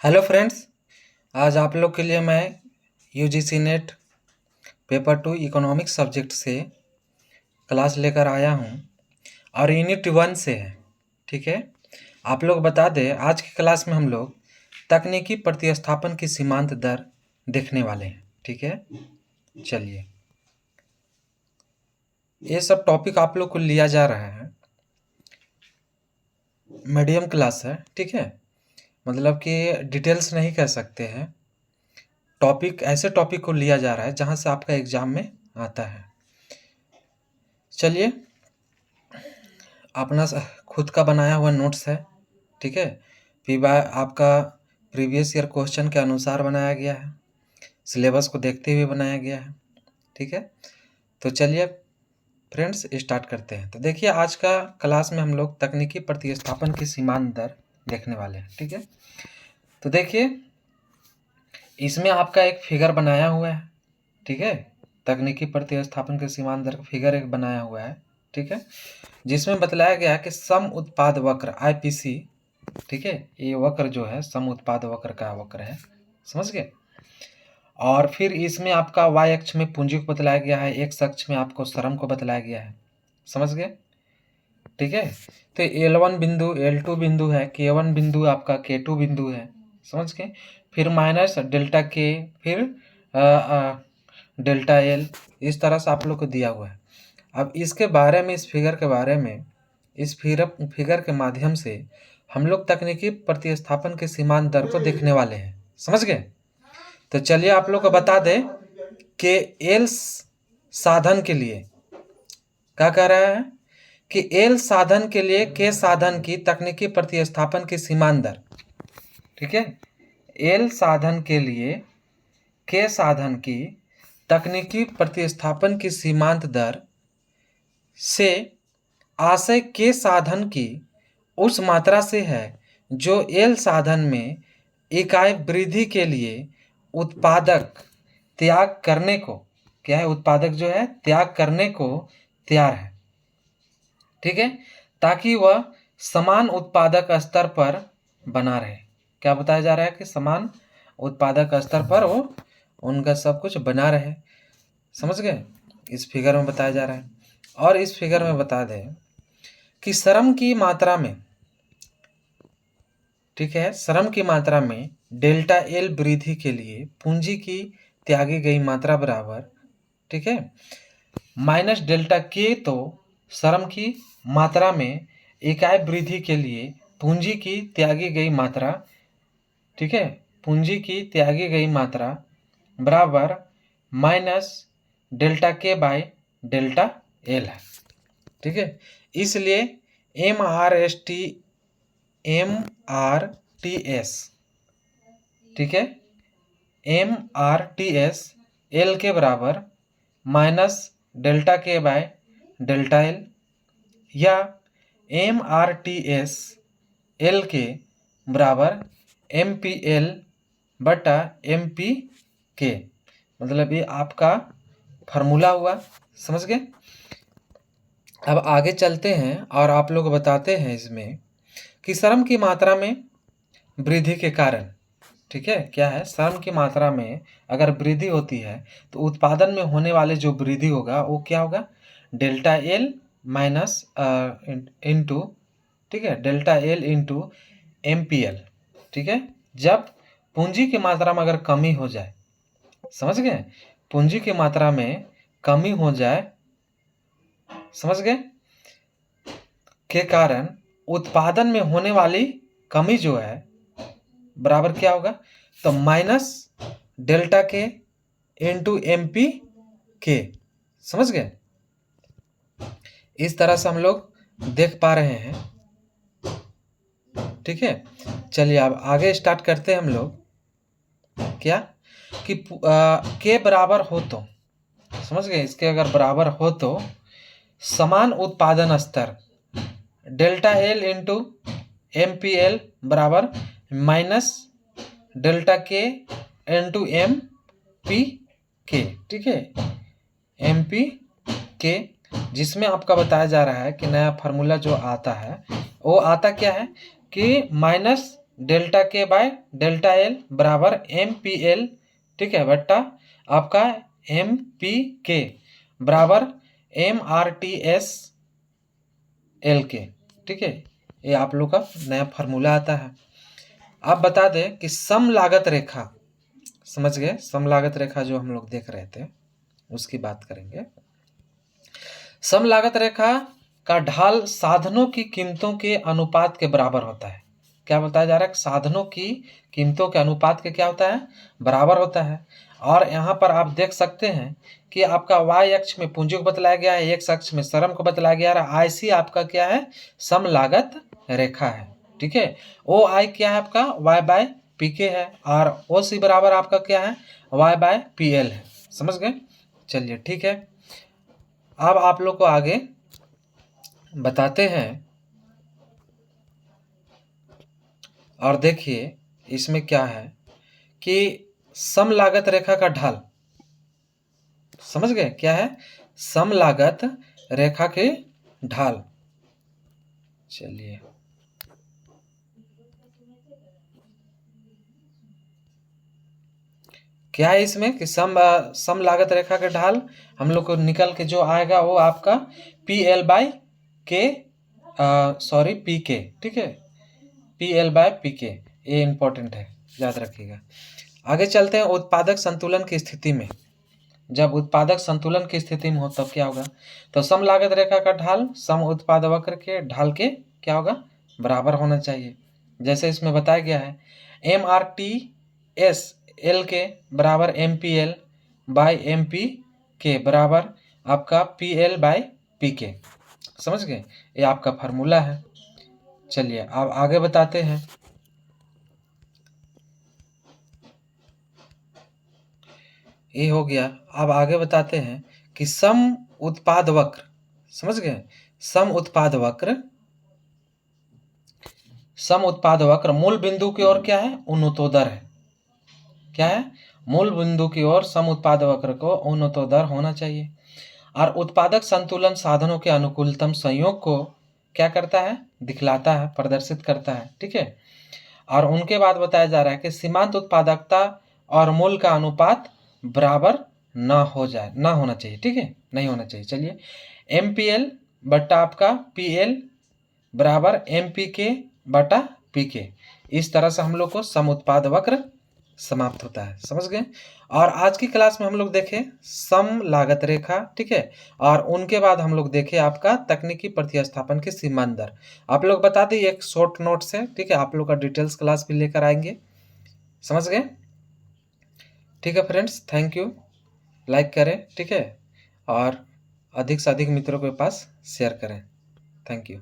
Hello friends, आज आप लोग के लिए मैं UGC net paper 2 economics subject से क्लास लेकर आया हूं और यूनिट 1 से है। ठीक है, आप लोग बता दें, आज की क्लास में हम लोग तकनीकी प्रतिस्थापन की सीमांत दर देखने वाले हैं। ठीक है, चलिए, ये सब टॉपिक आप लोग को लिया जा रहा है, मीडियम क्लास है। ठीक है, मतलब कि डिटेल्स नहीं कह सकते हैं, ऐसे टॉपिक को लिया जा रहा है जहां से आपका एग्जाम में आता है। चलिए, अपना खुद का बनाया हुआ नोट्स है। ठीक है, आपका प्रीवियस ईयर क्वेश्चन के अनुसार बनाया गया है, सिलेबस को देखते हुए बनाया गया है। ठीक है, तो चलिए फ्रेंड्स स्टार्ट करते हैं। तो देखिए, आज का क्लास में हम लोग तकनीकी प्रतिस्थापन की सीमांत दर देखने वाले हैं। ठीक है, तो देखिए, इसमें आपका एक फिगर बनाया हुआ है। ठीक है, तकनीकी प्रतिस्थापन के सीमांत दर का फिगर एक बनाया हुआ है। ठीक है, जिसमें बतलाया गया है कि सम उत्पाद वक्र आईपीसी, ठीक है, ये वक्र जो है सम उत्पाद वक्र का वक्र है, समझ गए। और फिर इसमें आपका y अक्ष में पूंजी को बतलाया गया है, x अक्ष में आपको श्रम को बतलाया गया है, समझ गए। ठीक है, तो L1 बिंदु, L2 बिंदु है, K1 बिंदु आपका K2 बिंदु है, समझ गए। फिर माइनस डेल्टा K, फिर डेल्टा L, इस तरह से आप लोग को दिया हुआ है। अब इसके बारे में, इस फिगर के बारे में, इस फिगर के माध्यम से हम लोग तकनीकी प्रतिस्थापन के सीमांत दर को देखने वाले हैं, समझ गए। तो चलिए आप लोग को बता दें कि एल साधन के लिए क्या कह रहा है कि एल साधन के लिए के साधन की तकनीकी प्रतिस्थापन की सीमांत दर, ठीक है, एल साधन के लिए के साधन की तकनीकी प्रतिस्थापन की सीमांत दर से आशय के साधन की उस मात्रा से है जो एल साधन में इकाई वृद्धि के लिए उत्पादक त्याग करने को, क्या है, उत्पादक जो है त्याग करने को तैयार है। ठीक है, ताकि वह समान उत्पादक स्तर पर बना रहे। क्या बताया जा रहा है कि समान उत्पादक स्तर पर वो उनका सब कुछ बना रहे, समझ गए। इस फिगर में बताया जा रहा है। और इस फिगर में बता दें कि श्रम की मात्रा में, ठीक है, श्रम की मात्रा में डेल्टा एल वृद्धि के लिए पूंजी की त्यागी गई मात्रा बराबर, ठीक है, माइनस डेल्टा के, तो श्रम की मात्रा में इकाई वृद्धि के लिए पूंजी की त्यागी गई मात्रा, ठीक है, पूंजी की त्यागी गई मात्रा बराबर माइनस डेल्टा के बाय डेल्टा एल है। ठीक है, इसलिए MRTS, ठीक है, MRTS एल के बराबर माइनस डेल्टा के बाय डेल्टा एल, या MRTS एल के बराबर MPL बटा MPK, मतलब ये आपका फार्मूला हुआ, समझ गए। अब आगे चलते हैं और आप लोग बताते हैं इसमें कि श्रम की मात्रा में वृद्धि के कारण, ठीक है, क्या है, श्रम की मात्रा में अगर वृद्धि होती है तो उत्पादन में होने वाले जो वृद्धि होगा वो क्या होगा, डेल्टा एल माइनस इंटू, ठीक है, डेल्टा एल इंटू MPL। ठीक है, जब पूंजी की मात्रा में अगर कमी हो जाए, समझ गए, पूंजी की मात्रा में कमी हो जाए, समझ गए, के कारण उत्पादन में होने वाली कमी जो है बराबर क्या होगा, तो माइनस डेल्टा के इंटू MP के, समझ गए। इस तरह से हम लोग देख पा रहे हैं। ठीक है, चलिए अब आगे स्टार्ट करते हैं हम लोग। क्या कि के बराबर हो तो, समझ गए, इसके अगर बराबर हो तो समान उत्पादन स्तर डेल्टा एल इंटू MPL बराबर माइनस डेल्टा के इंटू MPK, ठीक है, MPK, जिसमें आपका बताया जा रहा है कि नया फार्मूला जो आता है वो आता क्या है कि माइनस डेल्टा के बाय डेल्टा एल बराबर एम पी एल, ठीक है, बट्टा आपका एम पी के बराबर M R T S L के, ठीक है। ये आप लोग का नया फार्मूला आता है। आप बता दें कि सम लागत रेखा, समझ गए, सम लागत रेखा जो हम लोग देख रहे थे उसकी बात करेंगे। सम लागत रेखा का ढाल साधनों की कीमतों के अनुपात के बराबर होता है। क्या बताया जा रहा है? साधनों की कीमतों के अनुपात के क्या होता है? बराबर होता है। और यहाँ पर आप देख सकते हैं कि आपका y अक्ष में पूंजी को बतलाया गया है, x अक्ष में श्रम को बतलाया गया है। IC आपका क्या है? सम लागत रेखा है, ठीक है। OI क्या है आपका? y बाय पी के है। और OC बराबर आपका क्या है? y बाय पी एल है। समझ गए? चलिए ठीक है। अब आप लोग को आगे बताते हैं और देखिए इसमें क्या है कि सम लागत रेखा का ढाल, समझ गए क्या है? सम लागत रेखा के ढाल। चलिए क्या है इसमें कि सम लागत रेखा के ढाल हम लोग को निकल के जो आएगा वो आपका पी एल बाय के, सॉरी पी के, ठीक है, पी एल बाय पी के। ये इंपॉर्टेंट है, याद रखिएगा। आगे चलते हैं उत्पादक संतुलन की स्थिति में। जब उत्पादक संतुलन की स्थिति में हो तब क्या होगा? तो सम लागत रेखा का ढाल सम उत्पाद वक्र के ढाल के क्या होगा? बराबर होना चाहिए। जैसे इसमें बताया गया है M R T S L के बराबर M P L by M P के बराबर आपका पी एल बाई पी के। समझ गए? ये आपका फार्मूला है। चलिए अब आगे बताते हैं। ये हो गया। अब आगे बताते हैं कि सम उत्पाद वक्र, समझ गए? सम उत्पाद वक्र, सम उत्पाद वक्र मूल बिंदु की ओर क्या है? उन्नतोदर है। क्या है? मूल बिंदु की ओर सम उत्पाद वक्र को उन्नतोदर होना चाहिए। और उत्पादक संतुलन साधनों के अनुकूलतम संयोग को क्या करता है? दिखलाता है, प्रदर्शित करता है, ठीक है। और उनके बाद बताया जा रहा है कि सीमांत उत्पादकता और मूल का अनुपात बराबर ना हो जाए, ना होना चाहिए, ठीक है, नहीं होना चाहिए। चलिए एम पी एल बट्टा आपका पी एल बराबर एम पी के बटा पी के। इस तरह से हम लोग को सम उत्पाद वक्र समाप्त होता है। समझ गए? और आज की क्लास में हम लोग देखें सम लागत रेखा, ठीक है, और उनके बाद हम लोग देखें आपका तकनीकी प्रतिस्थापन की सीमांत दर। आप लोग बता दें एक शॉर्ट नोट से, ठीक है, आप लोग का डिटेल्स क्लास भी लेकर आएंगे। समझ गए? ठीक है फ्रेंड्स, थैंक यू। लाइक करें, ठीक है, और अधिक से अधिक मित्रों के पास शेयर करें। Thank you.